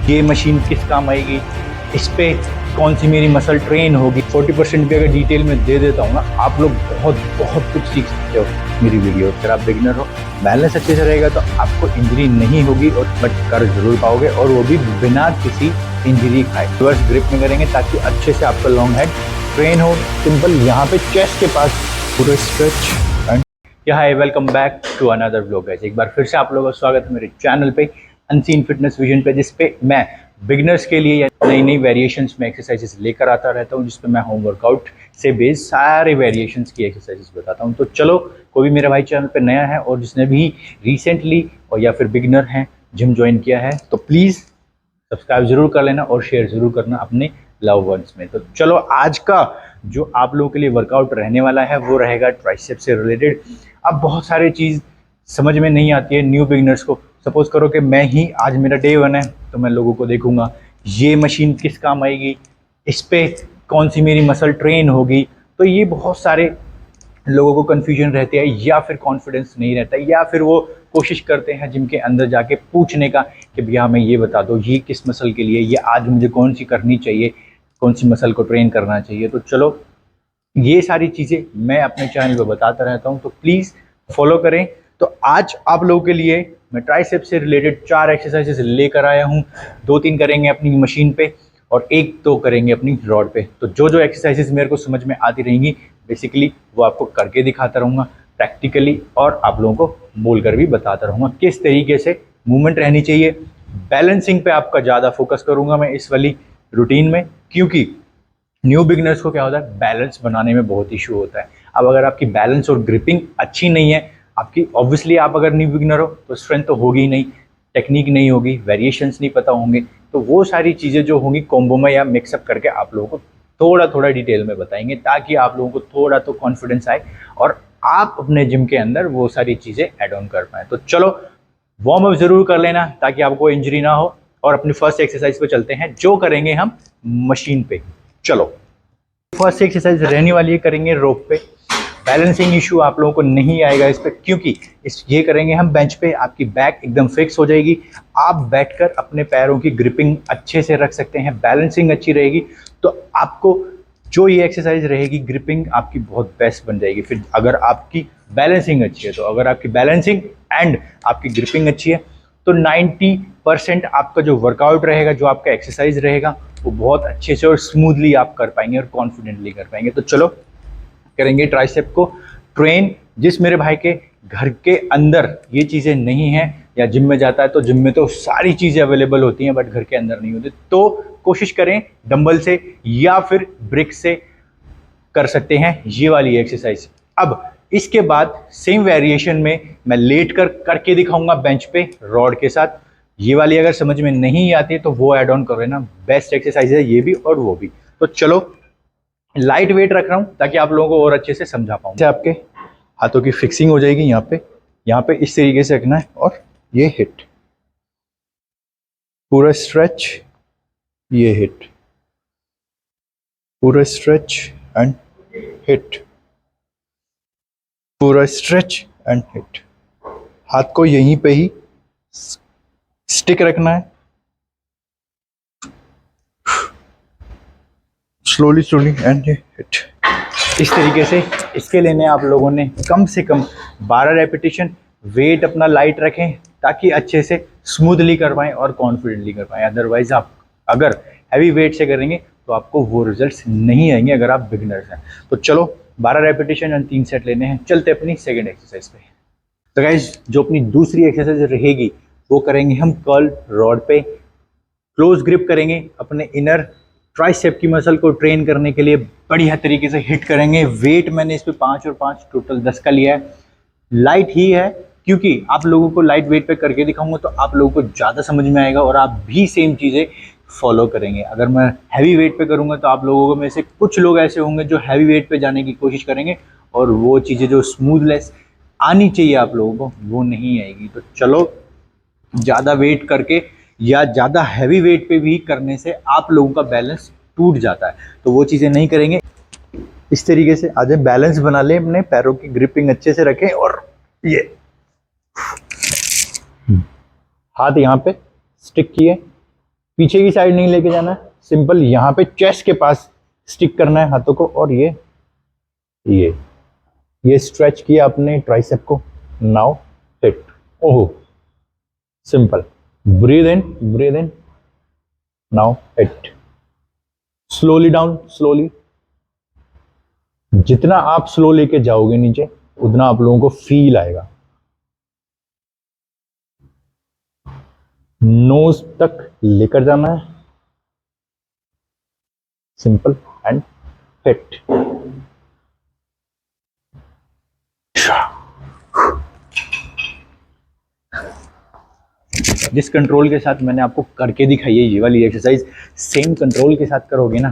ये मशीन किस काम आएगी, इस पे कौन सी मेरी मसल ट्रेन होगी, 40% भी अगर डिटेल में दे देता हूँ ना, आप लोग बहुत बहुत कुछ सीख सकते हो मेरी वीडियो। अगर आप बिगिनर हो, बैलेंस अच्छे से रहेगा तो आपको इंजरी नहीं होगी, और बट कर जरूर पाओगे, और वो भी बिना किसी इंजरी खाए। रिवर्स ग्रिप में करेंगे ताकि अच्छे से आपका लॉन्ग हेड ट्रेन हो। सिंपल यहाँ पे चेस्ट के पास पूरा stretch and hi, welcome back to another vlog guys. एक बार फिर से आप लोगों का स्वागत है मेरे चैनल पे अनसीन फिटनेस विजन पे, जिसपे मैं बिगिनर्स के लिए या नई नई वेरिएशंस में एक्सरसाइजेस लेकर आता रहता हूँ, जिसपे मैं होम वर्कआउट से बेस्ड सारे वेरिएशंस की एक्सरसाइजेस बताता हूँ। तो चलो, कोई भी मेरा भाई चैनल पे नया है और जिसने भी रिसेंटली और या फिर बिगिनर हैं जिम ज्वाइन किया है, तो प्लीज़ सब्सक्राइब जरूर कर लेना और शेयर जरूर करना अपने लव वंस में। तो चलो, आज का जो आप लोगों के लिए वर्कआउट रहने वाला है वो रहेगा ट्राइसेप से रिलेटेड। अब बहुत सारी चीज़ समझ में नहीं आती है न्यू बिगिनर्स को। सपोज करो कि मैं ही आज मेरा डे 1 है, तो मैं लोगों को देखूंगा ये मशीन किस काम आएगी, इस पे कौन सी मेरी मसल ट्रेन होगी। तो ये बहुत सारे लोगों को कन्फ्यूजन रहती है, या फिर कॉन्फिडेंस नहीं रहता, या फिर वो कोशिश करते हैं जिम के अंदर जाके पूछने का कि भैया हमें ये बता दो, ये किस मसल के लिए, ये आज मुझे कौन सी करनी चाहिए, कौन सी मसल को ट्रेन करना चाहिए। तो चलो, ये सारी चीज़ें मैं अपने चैनल पे बताता रहता हूँ, तो प्लीज़ फॉलो करें। तो आज आप लोगों के लिए मैं ट्राइसेप से रिलेटेड 4 एक्सरसाइजेस लेकर आया हूँ। 2-3 करेंगे अपनी मशीन पे और 1-2 करेंगे अपनी रॉड पे। तो जो जो एक्सरसाइजेस मेरे को समझ में आती रहेंगी, बेसिकली वो आपको करके दिखाता रहूँगा प्रैक्टिकली, और आप लोगों को बोलकर भी बताता रहूँगा किस तरीके से मूवमेंट रहनी चाहिए। बैलेंसिंग पे आपका ज़्यादा फोकस करूँगा मैं इस वाली रूटीन में, क्योंकि न्यू बिगनर्स को क्या होता है, बैलेंस बनाने में बहुत इशू होता है। अब अगर आपकी बैलेंस और ग्रिपिंग अच्छी नहीं है आपकी, ऑब्वियसली आप अगर न्यू बिगनर हो तो स्ट्रेंथ तो होगी ही नहीं, टेक्निक नहीं होगी, वेरिएशंस नहीं पता होंगे। तो वो सारी चीज़ें जो होंगी कॉम्बो में या मिक्सअप करके आप लोगों को थोड़ा थोड़ा डिटेल में बताएंगे, ताकि आप लोगों को थोड़ा तो कॉन्फिडेंस आए और आप अपने जिम के अंदर वो सारी चीज़ें एड ऑन कर पाएँ। तो चलो, वार्म अप जरूर कर लेना ताकि आपको इंजरी ना हो, और अपनी फर्स्ट एक्सरसाइज पे चलते हैं जो करेंगे हम मशीन पे। चलो, फर्स्ट एक्सरसाइज रहने वाली है, करेंगे रोप पे। बैलेंसिंग इशू आप लोगों को नहीं आएगा इस पर, क्योंकि ये करेंगे हम बेंच पे। आपकी बैक एकदम फिक्स हो जाएगी, आप बैठकर अपने पैरों की ग्रिपिंग अच्छे से रख सकते हैं, बैलेंसिंग अच्छी रहेगी। तो आपको जो ये एक्सरसाइज रहेगी, ग्रिपिंग आपकी बहुत बेस्ट बन जाएगी। फिर अगर आपकी बैलेंसिंग अच्छी है, तो अगर आपकी बैलेंसिंग एंड आपकी ग्रिपिंग अच्छी है, तो 90% आपका जो वर्कआउट रहेगा, जो आपका एक्सरसाइज रहेगा, वो बहुत अच्छे से और स्मूथली आप कर पाएंगे और कॉन्फिडेंटली कर पाएंगे। तो चलो, करेंगे ट्राइसेप को ट्रेन। जिस मेरे भाई के घर के अंदर ये चीज़ें नहीं हैं या जिम में जाता है, तो जिम में तो सारी चीज़ें अवेलेबल होती हैं बट घर के अंदर नहीं होती, तो कोशिश करें डंबल से या फिर ब्रिक से कर सकते हैं ये वाली एक्सरसाइज। अब इसके बाद सेम वेरिएशन में मैं लेट कर करके दिखाऊंगा बेंच पे रॉड के साथ। ये वाली अगर समझ में नहीं आती तो वो ऐड ऑन कर लेना, बेस्ट एक्सरसाइज है ये भी और वो भी। तो चलो, लाइट वेट रख रहा हूं ताकि आप लोगों को और अच्छे से समझा पाऊं। आपके हाथों की फिक्सिंग हो जाएगी यहाँ पे इस तरीके से रखना है, और ये हिट, पूरा स्ट्रेच, ये हिट, पूरा स्ट्रेच एंड हिट, पूरा स्ट्रेच एंड हिट। हाथ को यहीं पे ही स्टिक रखना है, स्लोली स्लोली एंड हिट। इस तरीके से इसके लेने आप लोगों ने कम से कम 12 रेपिटेशन। वेट अपना लाइट रखें ताकि अच्छे से स्मूथली कर पाएँ और कॉन्फिडेंटली कर पाएँ। अदरवाइज आप अगर हैवी वेट से करेंगे तो आपको वो रिजल्ट्स नहीं आएंगे अगर आप बिगिनर्स हैं। तो चलो, 12 रेपिटेशन एंड 3 सेट लेने हैं। चलते अपनी सेकेंड एक्सरसाइज पे। तो गाइज, जो अपनी दूसरी एक्सरसाइज रहेगी वो करेंगे हम कर्ल रॉड पे। क्लोज ग्रिप करेंगे, अपने इनर ट्राइसेप की मसल को ट्रेन करने के लिए बढ़िया तरीके से हिट करेंगे। वेट मैंने इस पे 5 और 5 टोटल 10 का लिया है। लाइट ही है, क्योंकि आप लोगों को लाइट वेट पे करके दिखाऊंगा तो आप लोगों को ज़्यादा समझ में आएगा और आप भी सेम चीज़ें फॉलो करेंगे। अगर मैं हैवी वेट पे करूंगा तो आप लोगों में से कुछ लोग ऐसे होंगे जो हैवी वेट पे जाने की कोशिश करेंगे, और वो चीज़ें जो स्मूथलेस आनी चाहिए आप लोगों को वो नहीं आएगी। तो चलो, ज़्यादा वेट करके या ज़्यादा हैवी वेट पे भी करने से आप लोगों का बैलेंस टूट जाता है, तो वो चीज़ें नहीं करेंगे। इस तरीके से आज बैलेंस बना लें, अपने पैरों की ग्रिपिंग अच्छे से रखें, और ये हाथ यहाँ पे स्टिक किए, पीछे की साइड नहीं लेके जाना है, सिंपल यहाँ पे चेस्ट के पास स्टिक करना है हाथों को, और ये स्ट्रेच किया अपने ट्राइसेप को। Now hit. ओहो, simple. Breathe in, now hit. Slowly down, slowly. जितना आप स्लो लेके जाओगे नीचे, उतना आप लोगों को फील आएगा। नोज तक लेकर जाना है, सिंपल एंड हिट। जिस कंट्रोल के साथ मैंने आपको करके दिखाई है ये वाली एक्सरसाइज, सेम कंट्रोल के साथ करोगे ना,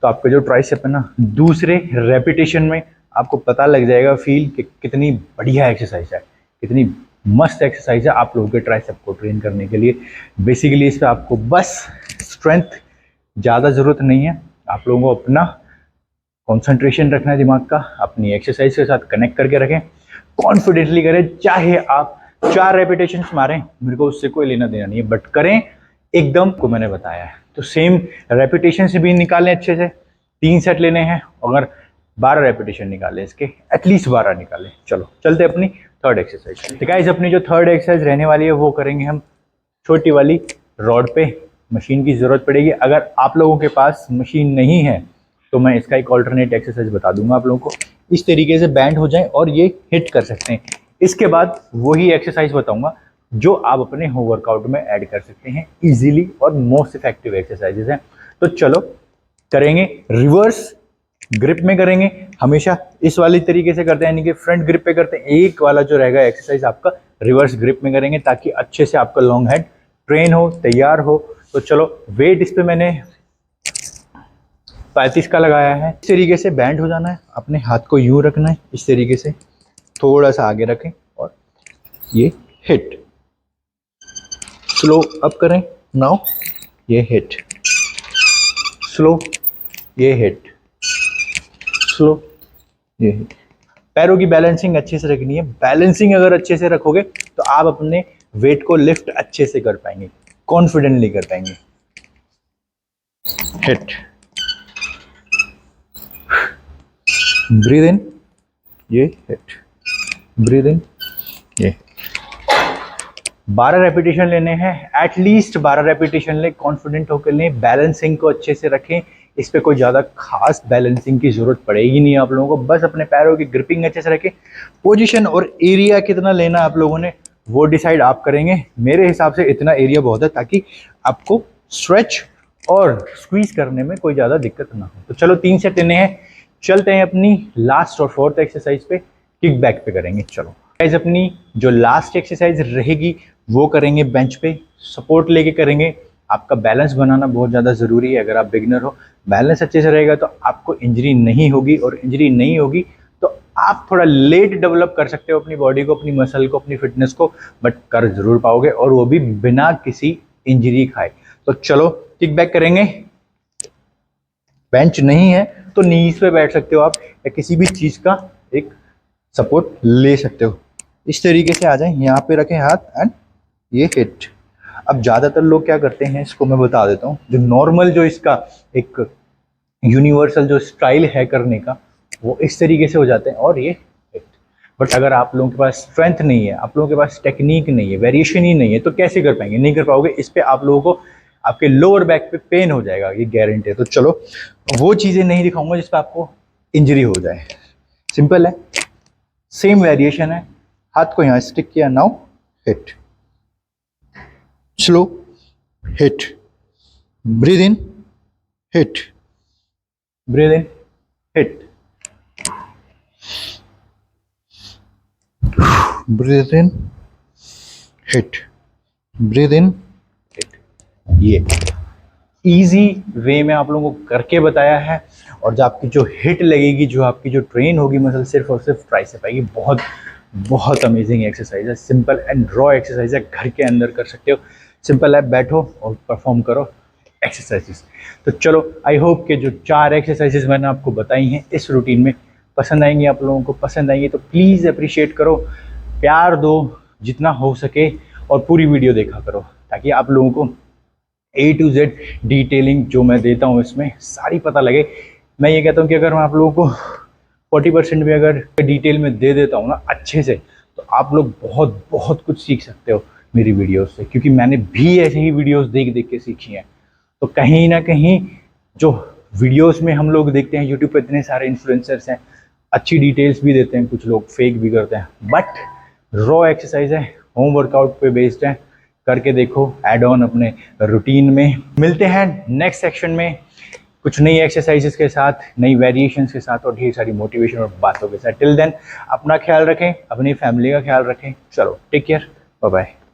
तो आपका जो ट्राइसेप है ना, दूसरे रेपिटेशन में आपको पता लग जाएगा फील कि कितनी बढ़िया एक्सरसाइज है, कितनी मस्त एक्सरसाइज है आप लोगों के ट्राइसेप को ट्रेन करने के लिए। बेसिकली इस पर आपको बस स्ट्रेंथ ज़्यादा ज़रूरत नहीं है, आप लोगों को अपना कंसंट्रेशन रखना है दिमाग का, अपनी एक्सरसाइज के साथ कनेक्ट करके रखें, कॉन्फिडेंटली करें। चाहे आप 4 रेपिटेशन मारें, मेरे को उससे कोई लेना देना नहीं है, बट करें एकदम को मैंने बताया है। तो सेम रेपिटेशन से भी निकालें अच्छे से, 3 सेट लेने हैं, अगर 12 रेपिटेशन निकालें इसके, एटलीस्ट 12 निकालें। चलो चलते अपनी थर्ड एक्सरसाइज। तो गाइस, अपनी जो थर्ड एक्सरसाइज रहने वाली है वो करेंगे हम छोटी वाली रॉड पे। मशीन की ज़रूरत पड़ेगी। अगर आप लोगों के पास मशीन नहीं है तो मैं इसका एक ऑल्टरनेट एक्सरसाइज बता दूंगा आप लोगों को। इस तरीके से बैंड हो जाए और ये हिट कर सकते हैं। इसके बाद वही एक्सरसाइज बताऊंगा जो आप अपने होम वर्कआउट में ऐड कर सकते हैं इजीली, और मोस्ट इफेक्टिव एक्सरसाइजेज हैं। तो चलो करेंगे। रिवर्स ग्रिप में करेंगे, हमेशा इस वाली तरीके से करते हैं, यानी कि फ्रंट ग्रिप पे करते हैं। एक वाला जो रहेगा एक्सरसाइज आपका रिवर्स ग्रिप में करेंगे, ताकि अच्छे से आपका लॉन्ग हेड ट्रेन हो, तैयार हो। तो चलो, वेट इस पे मैंने 35 का लगाया है। इस तरीके से बैंड हो जाना है, अपने हाथ को यूं रखना है, इस तरीके से थोड़ा सा आगे रखें, और ये हिट। स्लो अप करें, नाउ ये हिट, स्लो ये हिट, स्लो ये हिट। पैरों की बैलेंसिंग अच्छे से रखनी है। बैलेंसिंग अगर अच्छे से रखोगे तो आप अपने वेट को लिफ्ट अच्छे से कर पाएंगे, कॉन्फिडेंटली कर पाएंगे। हिट, ब्रीद इन, ये हिट, ब्रीद इन, ये। 12 रेपिटेशन लेने हैं, एटलीस्ट 12 रेपिटेशन लें, कॉन्फिडेंट होकर लें, बैलेंसिंग को अच्छे से रखें। इस पे कोई ज़्यादा खास बैलेंसिंग की ज़रूरत पड़ेगी नहीं आप लोगों को, बस अपने पैरों की ग्रिपिंग अच्छे से रखें। पोजीशन और एरिया कितना लेना आप लोगों ने वो डिसाइड आप करेंगे। मेरे हिसाब से इतना एरिया बहुत है, ताकि आपको स्ट्रेच और स्क्वीज करने में कोई ज़्यादा दिक्कत ना हो। तो चलो 3 सेट लेने हैं, चलते हैं अपनी लास्ट और फोर्थ एक्सरसाइज पे, किक बैक पे करेंगे। चलो गाइस, अपनी जो लास्ट एक्सरसाइज रहेगी वो करेंगे बेंच पे, सपोर्ट लेके करेंगे। आपका बैलेंस बनाना बहुत ज़्यादा ज़रूरी है। अगर आप बिगिनर हो, बैलेंस अच्छे से रहेगा तो आपको इंजरी नहीं होगी, और इंजरी नहीं होगी तो आप थोड़ा लेट डेवलप कर सकते हो अपनी बॉडी को, अपनी मसल को, अपनी फिटनेस को, बट कर ज़रूर पाओगे, और वो भी बिना किसी इंजरी खाए। तो चलो किक बैक करेंगे। बेंच नहीं है तो नीज पे बैठ सकते हो आप, या किसी भी चीज़ का एक सपोर्ट ले सकते हो। इस तरीके से आ जाए, यहाँ पे रखें हाथ, एंड ये हिट। अब ज़्यादातर लोग क्या करते हैं, इसको मैं बता देता हूँ। जो नॉर्मल, जो इसका एक यूनिवर्सल जो स्टाइल है करने का, वो इस तरीके से हो जाते हैं, और ये हिट। बट अगर आप लोगों के पास स्ट्रेंथ नहीं है, आप लोगों के पास टेक्निक नहीं है, वेरिएशन ही नहीं है, तो कैसे कर पाएंगे? नहीं कर पाओगे। इस पे आप लोगों को आपके लोअर बैक पे पेन हो जाएगा, ये गारंटी है। तो चलो वो चीज़ें नहीं दिखाऊंगा जिस पर आपको इंजरी हो जाए। सिंपल है, सेम वेरिएशन है। हाथ को यहाँ स्टिक किया, now hit, slow hit, breathe in, hit, breathe in, hit, breathe in, hit, breathe in, hit. ये इजी वे में आप लोगों को करके बताया है, और जो आपकी जो हिट लगेगी, जो आपकी जो ट्रेन होगी मसल, सिर्फ और सिर्फ ट्राइसेप आएगी। बहुत बहुत अमेजिंग एक्सरसाइज है, सिंपल एंड रॉ एक्सरसाइज है, घर के अंदर कर सकते हो। सिंपल है, बैठो और परफॉर्म करो एक्सरसाइजेस। तो चलो, आई होप कि जो 4 एक्सरसाइजेस मैंने आपको बताई हैं इस रूटीन में पसंद आएंगी आप लोगों को। पसंद आएंगी तो प्लीज़ अप्रिशिएट करो, प्यार दो जितना हो सके, और पूरी वीडियो देखा करो, ताकि आप लोगों को A to Z डिटेलिंग जो मैं देता हूँ इसमें सारी पता लगे। मैं ये कहता हूँ कि अगर मैं आप लोगों को 40% भी अगर डिटेल में दे देता हूँ ना अच्छे से, तो आप लोग बहुत बहुत कुछ सीख सकते हो मेरी वीडियोस से, क्योंकि मैंने भी ऐसे ही वीडियोस देख देख के सीखी हैं। तो कहीं ना कहीं जो वीडियोस में हम लोग देखते हैं यूट्यूब पे, इतने सारे इन्फ्लुएंसर्स हैं, अच्छी डिटेल्स भी देते हैं, कुछ लोग फेक भी करते हैं, बट रॉ एक्सरसाइज है, होम वर्कआउट पे बेस्ड है, करके देखो ऐड ऑन अपने रूटीन में। मिलते हैं नेक्स्ट सेक्शन में कुछ नई एक्सरसाइजेस के साथ, नई वेरिएशंस के साथ और ढेर सारी मोटिवेशन और बातों के साथ। टिल देन अपना ख्याल रखें, अपनी फैमिली का ख्याल रखें। चलो टेक केयर, बाय बाय।